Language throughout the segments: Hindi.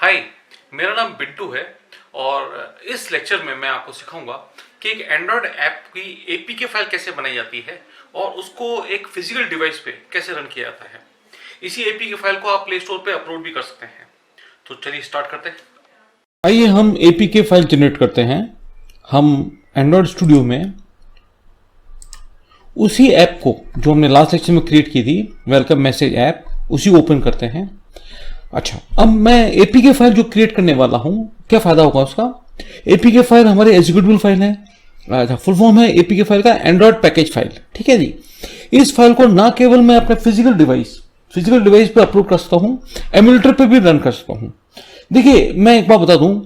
हाय, मेरा नाम बिट्टू है और इस लेक्चर में मैं आपको सिखाऊंगा कि एक एंड्रॉयड ऐप की एपीके फाइल कैसे बनाई जाती है और उसको एक फिजिकल डिवाइस पे कैसे रन किया जाता है। इसी एपीके फाइल को आप प्ले स्टोर पे अपलोड भी कर सकते हैं। तो चलिए स्टार्ट करते हैं। आइए हम एपीके फाइल जनरेट करते हैं। हम एंड्रॉयड स्टूडियो में उसी ऐप को जो हमने लास्ट लेक्चर में क्रिएट की थी, वेलकम मैसेज ऐप, उसी ओपन करते हैं। अच्छा, अब मैं एपीके फाइल जो क्रिएट करने वाला हूं, क्या फायदा होगा उसका। एपीके फाइल हमारे एग्जीक्यूटिबल फाइल है। अच्छा, फुल फॉर्म है एपीके फाइल का एंड्रॉयड पैकेज फाइल। ठीक है जी। इस फाइल को ना केवल मैं अपने फिजिकल डिवाइस पे अपलोड कर सकता हूं, एमुलेटर पे भी रन कर सकता हूं। देखिए, मैं एक बात बता दूं,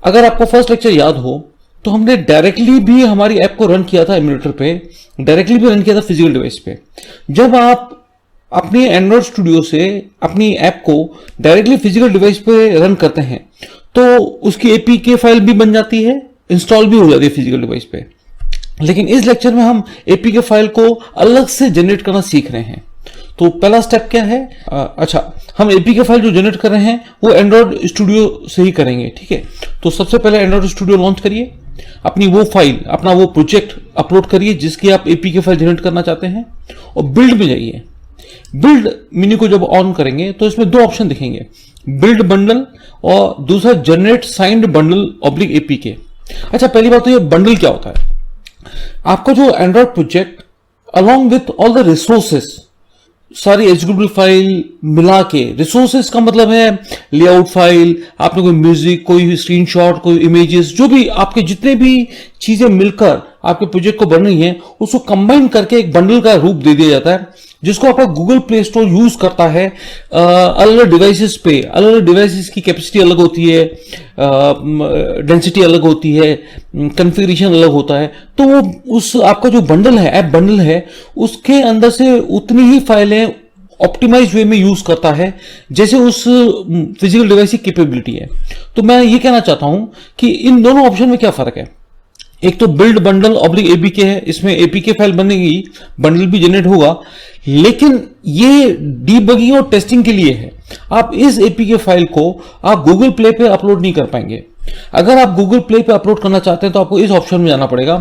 अगर आपको फर्स्ट लेक्चर याद हो तो हमने डायरेक्टली भी हमारी ऐप को रन किया था एमुलेटर पे, डायरेक्टली भी रन किया था फिजिकल डिवाइस पे। जब आप अपनी एंड्रॉयड स्टूडियो से अपनी ऐप को डायरेक्टली फिजिकल डिवाइस पे रन करते हैं तो उसकी एपीके फाइल भी बन जाती है, इंस्टॉल भी हो जाती है फिजिकल डिवाइस पे। लेकिन इस लेक्चर में हम एपीके फाइल को अलग से जनरेट करना सीख रहे हैं। तो पहला स्टेप क्या है? अच्छा, हम एपीके फाइल जो जनरेट कर रहे हैं वो एंड्रॉयड स्टूडियो से ही करेंगे। ठीक है, तो सबसे पहले एंड्रॉयड स्टूडियो लॉन्च करिए, अपनी वो फाइल, अपना वो प्रोजेक्ट अपलोड करिए जिसकी आप एपीके फाइल जनरेट करना चाहते हैं, और बिल्ड में जाइए। बिल्ड मेन्यू को जब ऑन करेंगे तो इसमें दो ऑप्शन दिखेंगे, बिल्ड बंडल और दूसरा generate signed bundle oblique APK. अच्छा, पहली बात तो ये बंडल क्या होता है। आपका जो Android project along with all the resources, सारी एग्जीक्यूटिबल फाइल मिला के, रिसोर्सेस का मतलब है लेआउट फाइल, आपने कोई म्यूजिक, कोई स्क्रीनशॉट, कोई इमेजेस, जो भी आपके जितने भी चीजें मिलकर आपके प्रोजेक्ट को बन रही हैं, उसको कंबाइन करके एक बंडल का रूप दे दिया जाता है, जिसको आपका गूगल प्ले स्टोर यूज करता है। अलग अलग डिवाइसेस पे, अलग अलग डिवाइसेस की कैपेसिटी अलग होती है, डेंसिटी अलग होती है, कॉन्फ़िगरेशन अलग होता है। तो वो उस आपका जो बंडल है, ऐप बंडल है, उसके अंदर से उतनी ही फाइलें ऑप्टिमाइज वे में यूज करता है जैसे उस फिजिकल डिवाइस की कैपेबिलिटी है। तो मैं ये कहना चाहता हूं कि इन दोनों ऑप्शन में क्या फर्क है। एक तो बिल्ड बंडल ऑब्लिक एपीके है, इसमें एपीके फाइल बनेगी, बंडल भी जनरेट होगा, लेकिन ये डीबगिंग और टेस्टिंग के लिए है। आप इस एपीके फाइल को आप गूगल प्ले पे अपलोड नहीं कर पाएंगे। अगर आप गूगल प्ले पे अपलोड करना चाहते हैं तो आपको इस ऑप्शन में जाना पड़ेगा,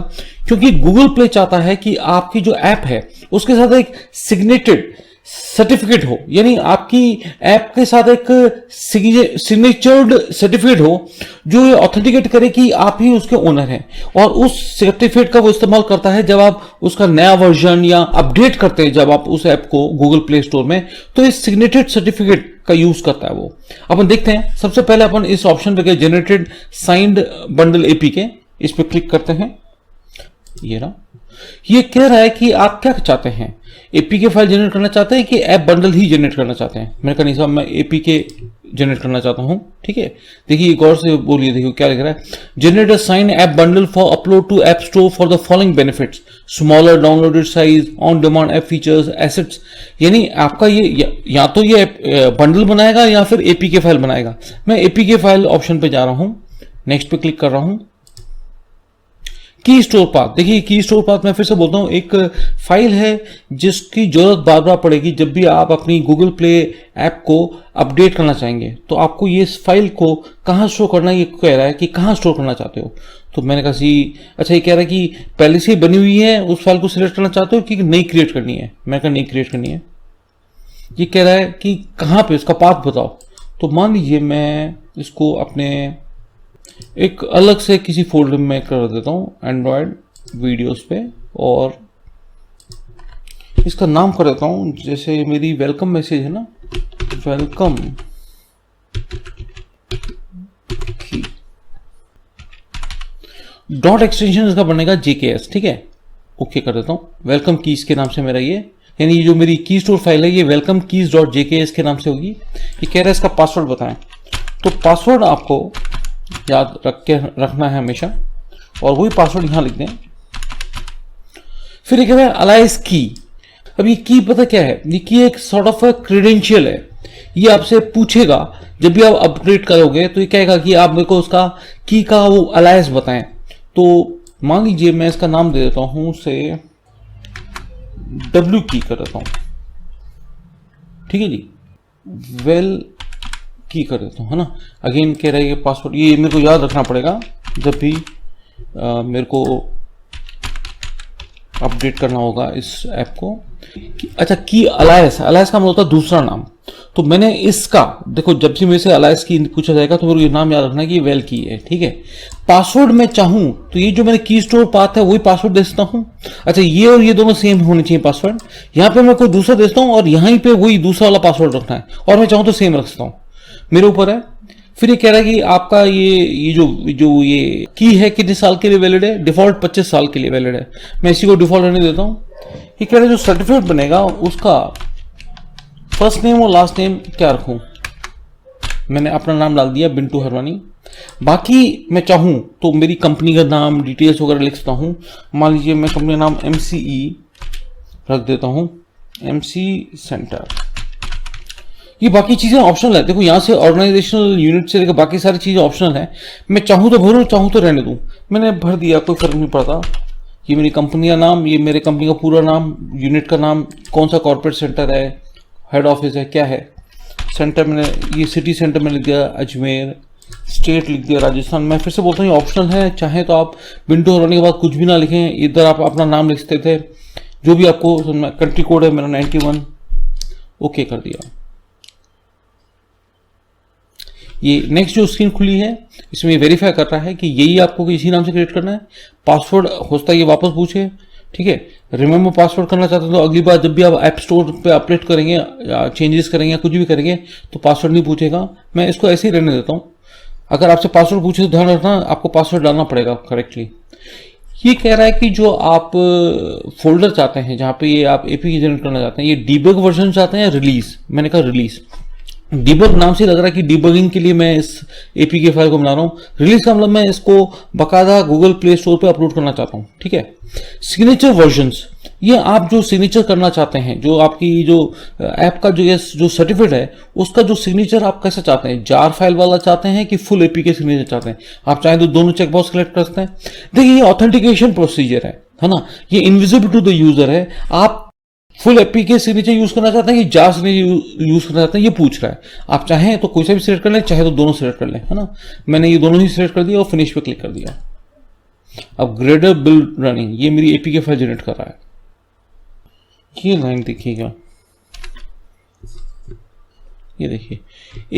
क्योंकि गूगल प्ले चाहता है कि आपकी जो ऐप है उसके साथ एक सिग्नेटेड सर्टिफिकेट हो, यानी आपकी ऐप के साथ एक सिग्नेचर्ड सर्टिफिकेट हो जो ये ऑथेंटिकेट करे कि आप ही उसके ओनर हैं। और उस सर्टिफिकेट का वो इस्तेमाल करता है जब आप उसका नया वर्जन या अपडेट करते हैं, जब आप उस ऐप को गूगल प्ले स्टोर में, तो इस सिग्नेटेड सर्टिफिकेट का यूज करता है वो। अपन देखते हैं, सबसे पहले अपन इस ऑप्शन पे जनरेटेड साइंड बंडल एपीके, इस पर क्लिक करते हैं। ये ना, ये कह रहा है कि आप क्या चाहते हैं, एपीके फाइल जनरेट करना चाहते हैं कि ऐप बंडल ही जनरेट करना चाहते हैं। मैंने कहा नहीं साहब, मैं एपीके जनरेट करना चाहता हूं। ठीक है, देखिए गौर से बोलिए, देखिए क्या लिख रहा है। Generate a sign app bundle for upload to app store for the following benefits, smaller downloaded size, on demand app features, assets. यानी आपका ये या तो ये बंडल बनाएगा या फिर एपीके फाइल बनाएगा। मैं एपीके फाइल ऑप्शन पे जा रहा हूं, नेक्स्ट पे क्लिक कर रहा हूं। की स्टोर पाथ, देखिए की स्टोर पाथ मैं फिर से बोलता हूं, एक फाइल है जिसकी जरूरत बार बार पड़ेगी जब भी आप अपनी गूगल प्ले ऐप को अपडेट करना चाहेंगे। तो आपको ये फाइल को कहां स्टोर करना है, ये कह रहा है कि कहां स्टोर करना चाहते हो। तो मैंने कहा अच्छा, ये कह रहा है कि पहले से ही बनी हुई है, उस फाइल को सिलेक्ट करना चाहते हो कि नई क्रिएट करनी है। मैंने कहा नई क्रिएट करनी है। ये कह रहा है कि कहां पे, उसका पाथ बताओ। तो मान लीजिए मैं इसको अपने एक अलग से किसी फोल्डर में कर देता हूं, एंड्रॉयड वीडियोस पे, और इसका नाम कर देता हूं, जैसे मेरी वेलकम मैसेज है ना, वेलकम की डॉट एक्सटेंशन इसका बनेगा जेकेएस। ठीक है, ओके कर देता हूं। वेलकम कीज के नाम से मेरा ये, यानी ये जो मेरी की स्टोर फाइल है ये वेलकम कीज डॉट जेकेएस के नाम से होगी। ये कह रहा है इसका पासवर्ड बताएं। तो पासवर्ड आपको याद रखना है हमेशा, और वही पासवर्ड यहां लिख दें। फिर ये कह रहा है अलाइस की। अब ये की पता क्या है, ये की एक सॉर्ट ऑफ क्रेडेंशियल है। ये आपसे पूछेगा जब भी आप अपग्रेड करोगे, तो ये कहेगा कि आप मेरे को उसका की का वो अलाइस बताएं। तो मान लीजिए मैं इसका नाम दे देता हूं से डब्ल्यू की कर देता हूं। ठीक है जी, वेल की कर देता हूँ, है ना। अगेन कह रहा है ये पासवर्ड, ये मेरे को याद रखना पड़ेगा जब भी मेरे को अपडेट करना होगा इस ऐप को। अच्छा, की अलायस, अलायस का मतलब होता है दूसरा नाम। तो मैंने इसका देखो, जब से मेरे से अलायस की पूछा जाएगा तो मेरे को ये नाम याद रखना है कि ये वेल की है, ठीक है। पासवर्ड मैं चाहूं तो ये जो मैंने की स्टोर पाथ है वही पासवर्ड दे सकता हूं। अच्छा, ये और ये दोनों सेम होने चाहिए पासवर्ड। यहां पे मैं कोई दूसरा दे सकता हूं और यहीं पे वही दूसरा वाला पासवर्ड रखना है, और मैं चाहूं तो सेम रख सकता हूं, मेरे ऊपर है। फिर ये कह रहा है कि आपका ये जो ये की है कितने साल के लिए वैलिड है। डिफॉल्ट 25 साल के लिए वैलिड है, मैं इसी को डिफॉल्ट रहने देता हूं। ये कह रहा है जो सर्टिफिकेट बनेगा उसका फर्स्ट नेम और लास्ट नेम क्या रखूं। मैंने अपना नाम डाल दिया बिंटू हरवानी। बाकी मैं चाहूं तो मेरी कंपनी का नाम डिटेल्स वगैरह लिख सकता हूं। मान लीजिए मैं कंपनी का नाम MCE रख देता हूं, MC सेंटर। ये बाकी चीजें ऑप्शनल है, देखो यहां से ऑर्गेनाइजेशनल यूनिट से लेकर बाकी सारी चीजें ऑप्शनल है। मैं चाहूं तो भरूं, चाहूं तो रहने दूं। मैंने भर दिया, कोई फर्क नहीं पड़ता। ये मेरी कंपनी का नाम, ये मेरे कंपनी का पूरा नाम, यूनिट का नाम, कौन सा कॉर्पोरेट सेंटर है, हेड ऑफिस है, क्या है। सेंटर मैंने ये सिटी सेंटर में लिख दिया अजमेर, स्टेट लिख दिया राजस्थान। मैं फिर से बोलता हूँ ये ऑप्शनल है, चाहे तो आप बिंटू हरवानी के बाद कुछ भी ना लिखें, इधर आप अपना नाम लिख सकते थे, जो भी आपको। कंट्री कोड है मेरा 91, ओके कर दिया। ये नेक्स्ट जो स्क्रीन खुली है इसमें वेरीफाई कर रहा है कि यही आपको इसी नाम से क्रिएट करना है। पासवर्ड होता है ये वापस पूछे, ठीक है। रिमेंबर पासवर्ड करना चाहते हैं तो अगली बार जब भी आप ऐप स्टोर पे अपडेट करेंगे या चेंजेस करेंगे या कुछ भी करेंगे तो पासवर्ड नहीं पूछेगा। मैं इसको ऐसे ही रहने देता हूं। अगर आपसे पासवर्ड पूछे तो ध्यान रखना आपको पासवर्ड डालना पड़ेगा करेक्टली। ये कह रहा है कि जो आप फोल्डर चाहते हैं जहां पे ये आप एपी जनरेट करना चाहते हैं, ये डीबग वर्जन चाहते हैं या रिलीज। मैंने कहा रिलीज। डीबग नाम से लग रहा है कि डीबगिंग के लिए मैं इस एपीके फाइल को बना रहा हूं। रिलीज का मतलब मैं इसको बकायदा गूगल प्ले स्टोर पे अपलोड करना चाहता हूं, ठीक है। सिग्नेचर वर्जन्स, ये आप जो सिग्नेचर करना चाहते हैं, जो आपकी जो ऐप का जो सर्टिफिकेट है उसका जो सिग्नेचर आप कैसे चाहते हैं, जार फाइल वाला चाहते हैं कि फुल एपीके सिग्नेचर चाहते हैं। आप चाहें तो दोनों चेकबॉक्स सेलेक्ट कर सकते हैं। देखिए ये ऑथेंटिकेशन प्रोसीजर है ना, ये इनविजिबल टू द यूजर है। आप फुल एपीके सिग्नेचर यूज करना चाहते हैं कि जार सिग्नेचर यूज करना चाहते हैं, ये पूछ रहा है। आप चाहें तो कोई सा भी सिलेक्ट कर लें, चाहे तो दोनों सिलेक्ट कर लें, है ना। मैंने ये दोनों ही सिलेक्ट कर दिया और फिनिश पे क्लिक कर दिया। अब ग्रेडर बिल्ड रनिंग, ये मेरी एपीके फाइल जनरेट कर रहा है। ये लाइन देखिएगा, ये देखिए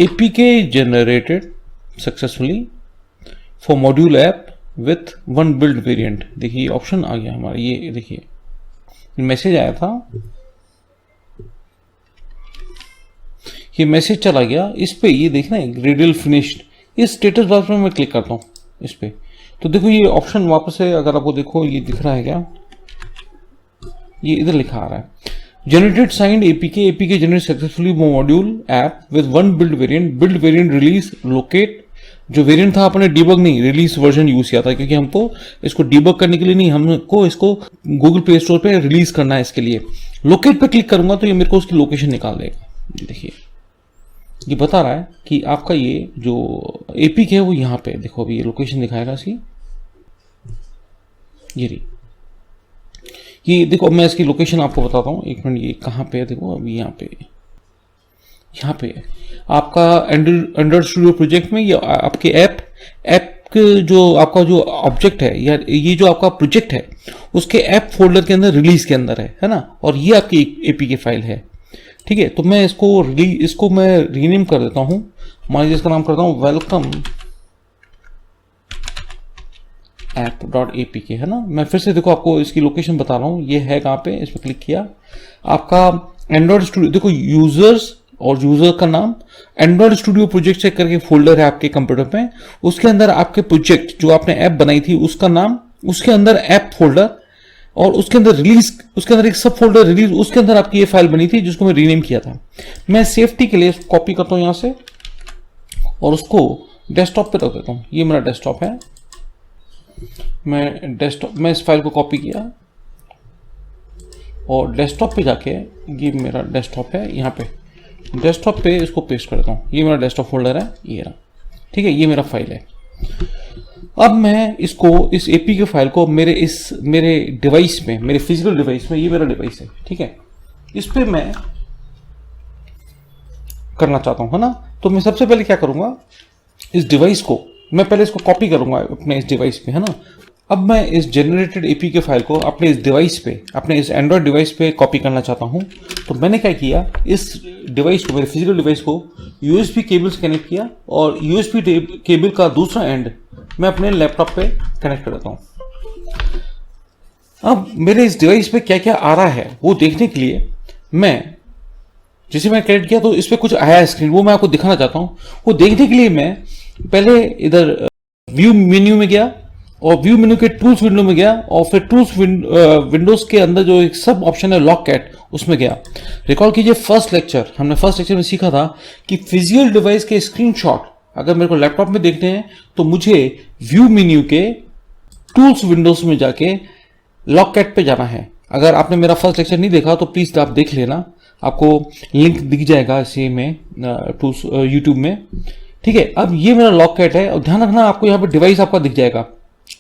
APK generated successfully for module app with 1 build variant. देखिए ऑप्शन आ गया हमारा, ये देखिए मैसेज आया था, ये मैसेज चला गया। इस पे ये देखना है ग्रेडल फिनिश्ड, इस स्टेटस बॉक्स में मैं क्लिक करता हूं इस पे, तो देखो ये ऑप्शन वापस है। अगर आपको देखो ये दिख रहा है क्या, ये इधर लिखा आ रहा है generated signed APK generate successfully module app with 1 build variant release locate. जो वेरिएंट था अपने डीबग नहीं, रिलीज वर्जन यूज किया था, क्योंकि हमको इसको डीबग करने के लिए नहीं, हमको इसको गूगल प्ले स्टोर पे रिलीज करना है। इसके लिए लोकेट पे क्लिक करूंगा तो ये मेरे को उसकी लोकेशन निकाल देगा। देखिए ये बता रहा है कि आपका ये जो एपीके है वो यहाँ पे, देखो अभी ये लोकेशन दिखाएगा इसकी, ये रही। ये देखो मैं इसकी लोकेशन आपको बताता हूँ, एक मिनट। ये कहाँ पे है, देखो अभी यहाँ पे है आपका एंड्रॉइड स्टूडियो प्रोजेक्ट में। ये आपके ऐप जो आपका जो ऑब्जेक्ट है या ये जो आपका प्रोजेक्ट है उसके ऐप फोल्डर के अंदर रिलीज के अंदर है ना, और ये आपकी एपीके फाइल है, ठीक है। तो मैं इसको मैं रीनेम कर देता हूं। मान लीजिए इसका नाम करता हूं वेलकम app.apk, है ना। मैं फिर से देखो आपको इसकी लोकेशन बता रहा हूं, ये है कहां पे, इस पर क्लिक किया। आपका एंड्रॉइड स्टूडियो, देखो यूजर्स और यूजर का नाम एंड्रॉइड स्टूडियो प्रोजेक्ट चेक करके फोल्डर है आपके कंप्यूटर पे, उसके अंदर आपके प्रोजेक्ट जो आपने ऐप बनाई थी उसका नाम, उसके अंदर ऐप फोल्डर, और उसके अंदर रिलीज, उसके अंदर एक सब फोल्डर रिलीज, उसके अंदर आपकी ये फाइल बनी थी जिसको मैं रीनेम किया था। मैं सेफ्टी के लिए कॉपी करता हूं यहां से और उसको डेस्कटॉप पे रख देता हूं। ये मेरा डेस्कटॉप है, मैं इस फाइल को कॉपी किया और डेस्कटॉप पे जाके, ये मेरा डेस्कटॉप है, यहाँ पे डेस्कटॉप पे इसको पेस्ट कर देता हूँ। ये मेरा डेस्कटॉप फोल्डर है, ये रहा, ठीक है। ये मेरा फाइल है। अब मैं इसको, इस एपीके फाइल को मेरे डिवाइस में, मेरे फिजिकल डिवाइस में, ये मेरा डिवाइस है, ठीक है, इस पे मैं करना चाहता हूँ, है ना। तो मैं सबसे पहले क्या करूंगा, इस डिवाइस को मैं पहले इसको कॉपी करूंगा अपने इस डिवाइस पे, है ना। अब मैं इस जनरेटेड एपीके फाइल को अपने इस डिवाइस पे, अपने इस एंड्रॉयड डिवाइस पे कॉपी करना चाहता हूं। तो मैंने क्या किया, इस डिवाइस को, मेरे फिजिकल डिवाइस को यूएसबी केबल से कनेक्ट किया और यूएसबी केबल का दूसरा एंड मैं अपने लैपटॉप पे कनेक्ट कर देता हूं। अब मेरे इस डिवाइस पे क्या क्या आ रहा है वो देखने के लिए जैसे मैं कनेक्ट किया तो इस पे कुछ आया स्क्रीन, वो मैं आपको दिखाना चाहता हूं। वो देखने के लिए मैं पहले इधर व्यू मेन्यू में गया और व्यू मेन्यू के टूल्स विंडो में गया और फिर टूल्स विंडोज के अंदर जो एक सब ऑप्शन है लॉक कैट, उसमें गया। रिकॉल कीजिए हमने फर्स्ट लेक्चर में सीखा था कि फिजिकल डिवाइस के स्क्रीनशॉट अगर मेरे को लैपटॉप में देखने हैं तो मुझे व्यू मेन्यू के टूल्स विंडोज में जाके लॉक कैट पे जाना है। अगर आपने मेरा फर्स्ट लेक्चर नहीं देखा तो प्लीज आप देख लेना, आपको लिंक दिख जाएगा इसी में टूल्स यूट्यूब में, ठीक है। अब ये मेरा लॉक कैट है और ध्यान रखना आपको यहाँ पे डिवाइस आपका दिख जाएगा,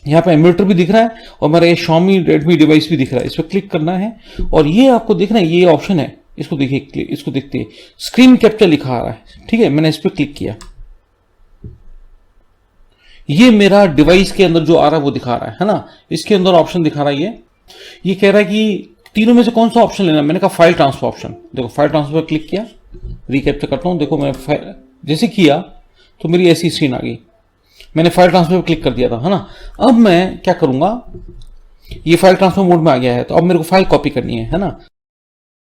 यहाँ पे एम्यूलेटर भी दिख रहा है और मेरा ये Xiaomi Redmi डिवाइस भी दिख रहा है। इस पर क्लिक करना है और ये आपको देखना है, ये ऑप्शन है, इसको देखिए, इसको देखते हैं, स्क्रीन कैप्चर लिखा आ रहा है, ठीक है। मैंने इस पर क्लिक किया, ये मेरा डिवाइस के अंदर जो आ रहा है वो दिखा रहा है ना। इसके अंदर ऑप्शन दिखा रहा है, ये कह रहा है कि तीनों में से कौन सा ऑप्शन लेना। मैंने कहा फाइल ट्रांसफर ऑप्शन। देखो फाइल ट्रांसफर पर क्लिक किया, रिकैप्चर करता हूं। देखो मैं जैसे किया तो मेरी ऐसी स्क्रीन आ गई, मैंने फाइल ट्रांसफर पर क्लिक कर दिया था, है ना। अब मैं क्या करूंगा, ये फाइल ट्रांसफर मोड में आ गया है तो अब मेरे को फाइल कॉपी करनी है ना।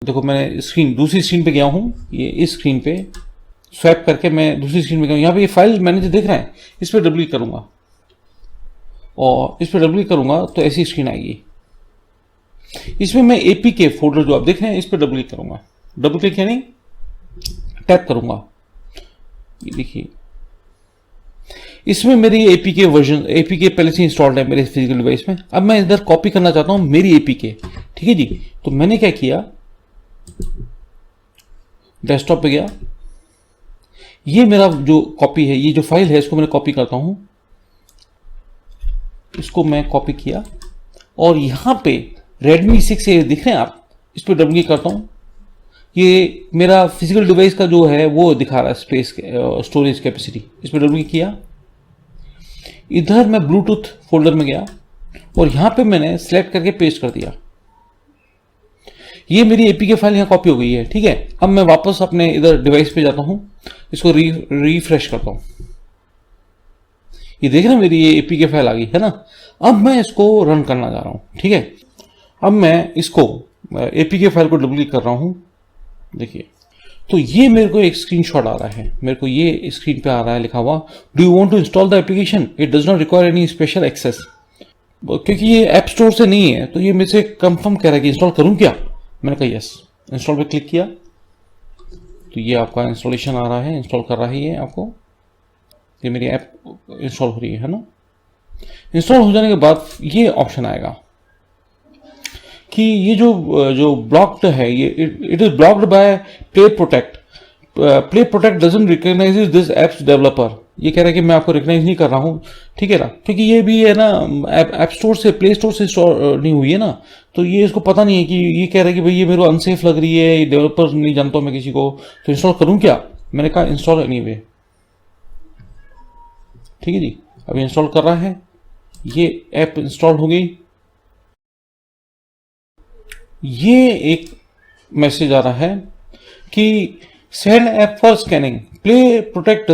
देखो मैंने दूसरी स्क्रीन पे गया हूं, ये इस स्क्रीन पे स्वैप करके मैं दूसरी स्क्रीन पे गया हूं। यहाँ पे ये फाइल मैनेजर दिख रहा है, इस पर डबल क्लिक करूंगा और इस पर डबल क्लिक करूंगा तो ऐसी स्क्रीन आएगी। इसमें मैं एपीके फोल्डर जो आप देख रहे हैं इस पर डबल क्लिक करूंगा, डबल क्लिक यानी टैप करूंगा, ये देखिए इसमें मेरी एपीके वर्जन, एपीके पहले से इंस्टॉल्ड है मेरे फिजिकल डिवाइस में। अब मैं इधर कॉपी करना चाहता हूं मेरी एपीके, ठीक है जी। तो मैंने क्या किया, डेस्कटॉप पे गया, ये मेरा जो कॉपी है, ये जो फाइल है इसको मैंने कॉपी करता हूं, इसको मैं कॉपी किया और यहां पे Redmi 6A दिख रहे हैं आप, इस पर डबल क्लिक करता हूं। ये मेरा फिजिकल डिवाइस का जो है वो दिखा रहा है स्पेस स्टोरेज कैपेसिटी, इस पर डबल क्लिक किया। इधर मैं ब्लूटूथ फोल्डर में गया और यहां पे मैंने सेलेक्ट करके पेस्ट कर दिया। ये मेरी एपीके फाइल यहां कॉपी हो गई है, ठीक है। अब मैं वापस अपने इधर डिवाइस पे जाता हूं, इसको रिफ्रेश करता हूं। ये देख रहे हैं मेरी ये एपीके फाइल आ गई है ना। अब मैं इसको रन करना जा रहा हूं, ठीक है। अब मैं इसको एपीके फाइल को डबल क्लिक कर रहा हूं, देखिए तो ये मेरे को एक स्क्रीनशॉट आ रहा है, मेरे को ये स्क्रीन पे आ रहा है लिखा हुआ, do you want to install the application, it does not require any special access. क्योंकि ये ऐप स्टोर से नहीं है तो ये मेरे से कंफर्म कह रहा है कि इंस्टॉल करूं क्या। मैंने कहा यस, इंस्टॉल पे क्लिक किया तो ये आपका इंस्टॉलेशन आ रहा है, इंस्टॉल कर रहा है ये आपको, ये मेरी ऐप इंस्टॉल हो रही है ना। इंस्टॉल हो जाने के बाद ये ऑप्शन आएगा कि ये जो ब्लॉक्ड है, ये it is blocked by play protect. Play protect doesn't recognise this apps developer. ये कह रहा है कि मैं आपको रिकॉग्नाइज नहीं कर रहा हूं, ठीक है ना, क्योंकि ये भी है ना ऐप स्टोर से, प्ले स्टोर से इंस्टॉल नहीं हुई है ना, तो ये इसको पता नहीं है कि ये कह रहा है कि भाई ये मेरे को अनसेफ लग रही है, ये डेवलपर नहीं जानता हूं मैं किसी को, तो इंस्टॉल करूं क्या। मैंने कहा इंस्टॉल एनीवे, ठीक है जी। अभी इंस्टॉल कर रहा है, ये ऐप इंस्टॉल हो गई। ये एक मैसेज आ रहा है कि send app for scanning, play protect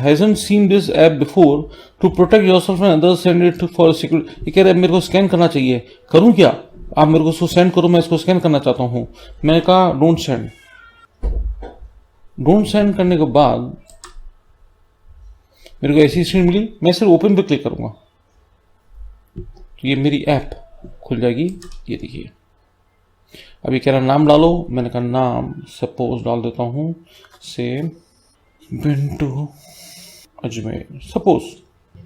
hasn't seen this app before, to protect yourself and others send it for security। ये कह रहा है मेरे को स्कैन करना चाहिए, करूं क्या, आप मेरे को उसको सेंड करो, मैं इसको स्कैन करना चाहता हूं। मैंने कहा डोंट सेंड। डोंट सेंड करने के बाद मेरे को ऐसी स्क्रीन मिली, मैं सिर्फ ओपन पे क्लिक करूंगा तो ये मेरी ऐप खुल जाएगी। ये देखिए अभी कह रहा नाम डालो, मैंने कहा नाम सपोज डाल देता हूं से बिंटू अजमेर सपोज,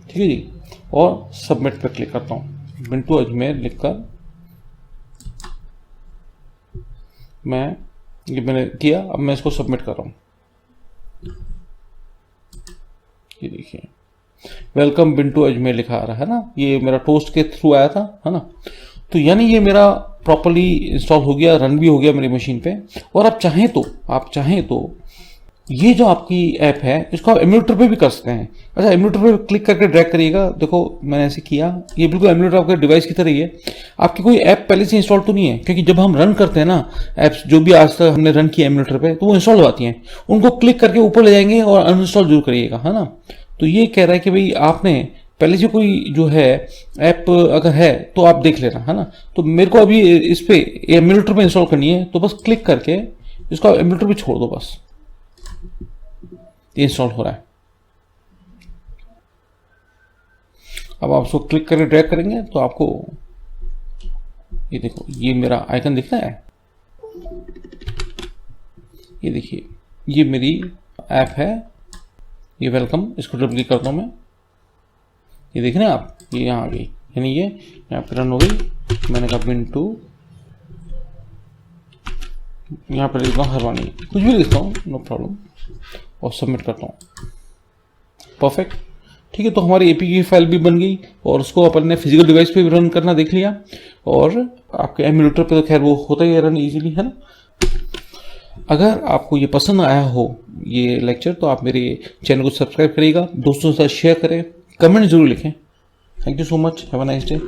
ठीक है जी, और सबमिट पे क्लिक करता हूं। बिंटू अजमेर लिखकर मैंने किया। अब मैं इसको सबमिट कर रहा हूं। ये देखिए वेलकम बिंटू अजमेर लिखा आ रहा है ना, ये मेरा टोस्ट के थ्रू आया था, है ना। तो यानी ये मेरा प्रॉपर्ली इंस्टॉल हो गया, रन भी हो गया मेरी मशीन पे। और आप चाहें तो ये जो आपकी ऐप है इसको आप एमुलेटर पे भी कर सकते हैं। अच्छा, एमुलेटर पे क्लिक करके ड्रैग करिएगा। देखो मैंने ऐसे किया, ये बिल्कुल एमुलेटर आपके डिवाइस की तरह ही है। आपकी कोई ऐप पहले से इंस्टॉल तो नहीं है, क्योंकि जब हम रन करते हैं ना ऐप्स, जो भी आज तक हमने रन किया एमुलेटर पे, तो वो इंस्टॉल हो जाती हैं। उनको क्लिक करके ऊपर ले जाएंगे और अनइंस्टॉल जरूर करिएगा, है ना। तो ये कह रहा है कि भाई आपने पहले से कोई जो है ऐप अगर है तो आप देख लेना, है ना। तो मेरे को अभी इस पे एमुलेटर पे इंस्टॉल करनी है, तो बस क्लिक करके इसको एमुलेटर पे छोड़ दो, बस ये इंस्टॉल हो रहा है। अब आप उसको क्लिक करके ड्रैग करेंगे तो आपको ये देखो, ये मेरा आइकन दिख रहा है, ये देखिए ये मेरी ऐप है, ये वेलकम। इसको डबल क्लिक करता हूं मैं, ये देख रहे हैं आप, ये यहाँ आ गई, यानी ये यहाँ पे रन हो गई। मैंने कहा पिंटू, यहाँ पे लिखता हूँ हरवानी, कुछ भी लिखता हूँ, नो प्रॉब्लम, और सबमिट करता हूँ। परफेक्ट, ठीक है। तो हमारी एपी की फाइल भी बन गई और उसको अपन ने फिजिकल डिवाइस पे भी रन करना देख लिया, और आपके एमुलेटर पे तो खैर वो होता ही है रन इजीली, है ना। अगर आपको ये पसंद आया हो ये लेक्चर, तो आप मेरे चैनल को सब्सक्राइब करिएगा, दोस्तों के साथ शेयर करें, कमेंट जरूर लिखें। Thank you so much, have a nice day.